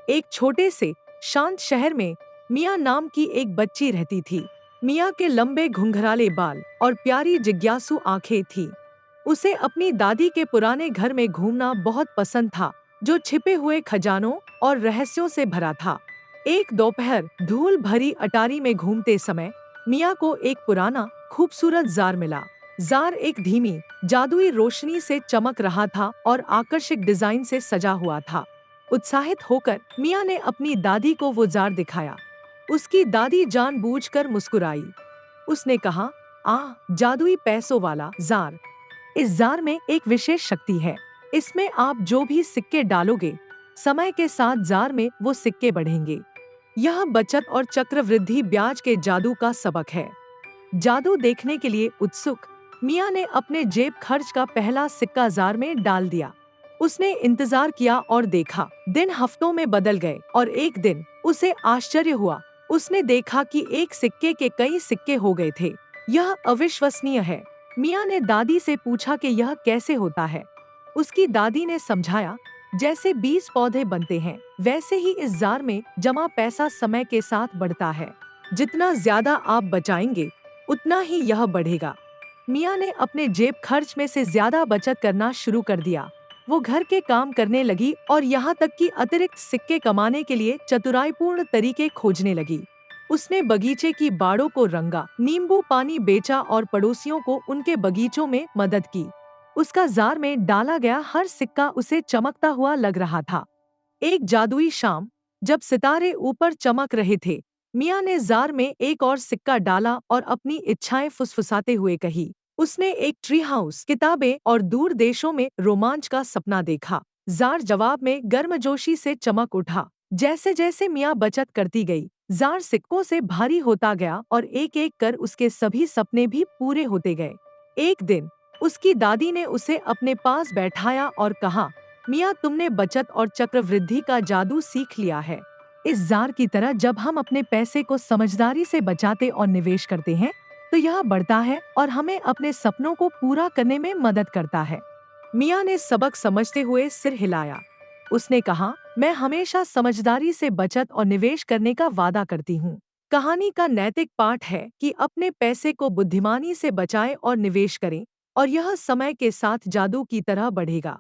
एक छोटे से शांत शहर में मिया नाम की एक बच्ची रहती थी। मिया के लंबे घुंघराले बाल और प्यारी जिज्ञासु आंखें थीं। उसे अपनी दादी के पुराने घर में घूमना बहुत पसंद था, जो छिपे हुए खजानों और रहस्यों से भरा था। एक दोपहर धूल भरी अटारी में घूमते समय मिया को एक पुराना खूबसूरत जार मिला। जार एक धीमी जादुई रोशनी से चमक रहा था और आकर्षक डिजाइन से सजा हुआ था। उत्साहित होकर मिया ने अपनी दादी को वो जार दिखाया। उसकी दादी जानबूझकर मुस्कुराई। उसने कहा, आह, जादुई पैसों वाला जार। इस जार में एक विशेष शक्ति है। इसमें आप जो भी सिक्के डालोगे, समय के साथ जार में वो सिक्के बढ़ेंगे। यह बचत और चक्रवृद्धि ब्याज के जादू का सबक है। जादू देखने के लिए उत्सुक मिया ने अपने जेब खर्च का पहला सिक्का जार में डाल दिया। उसने इंतजार किया और देखा। दिन हफ्तों में बदल गए और एक दिन उसे आश्चर्य हुआ। उसने देखा कि एक सिक्के के कई सिक्के हो गए थे। यह अविश्वसनीय है। मिया ने दादी से पूछा कि यह कैसे होता है। उसकी दादी ने समझाया, जैसे 20 पौधे बनते हैं, वैसे ही इस जार में जमा पैसा समय के साथ बढ़ता है। जितना ज्यादा आप बचाएंगे, उतना ही यह बढ़ेगा। मिया ने अपने जेब खर्च में से ज्यादा बचत करना शुरू कर दिया। वो घर के काम करने लगी और यहाँ तक कि अतिरिक्त सिक्के कमाने के लिए चतुराईपूर्ण तरीके खोजने लगी। उसने बगीचे की बाड़ों को रंगा, नींबू पानी बेचा और पड़ोसियों को उनके बगीचों में मदद की। उसका जार में डाला गया हर सिक्का उसे चमकता हुआ लग रहा था। एक जादुई शाम, जब सितारे ऊपर चमक रहे थे, मिया ने जार में एक और सिक्का डाला और अपनी इच्छाएं फुसफुसाते हुए कही। उसने एक ट्री हाउस, किताबें और दूर देशों में रोमांच का सपना देखा। जार जवाब में गर्मजोशी से चमक उठा। जैसे जैसे मिया बचत करती गई, जार सिक्कों से भारी होता गया और एक एक कर उसके सभी सपने भी पूरे होते गए। एक दिन उसकी दादी ने उसे अपने पास बैठाया और कहा, मिया, तुमने बचत और चक्रवृद्धि का जादू सीख लिया है। इस जार की तरह जब हम अपने पैसे को समझदारी से बचाते और निवेश करते हैं, तो यह बढ़ता है और हमें अपने सपनों को पूरा करने में मदद करता है। मिया ने सबक समझते हुए सिर हिलाया। उसने कहा, मैं हमेशा समझदारी से बचत और निवेश करने का वादा करती हूँ। कहानी का नैतिक पाठ है कि अपने पैसे को बुद्धिमानी से बचाएं और निवेश करें, और यह समय के साथ जादू की तरह बढ़ेगा।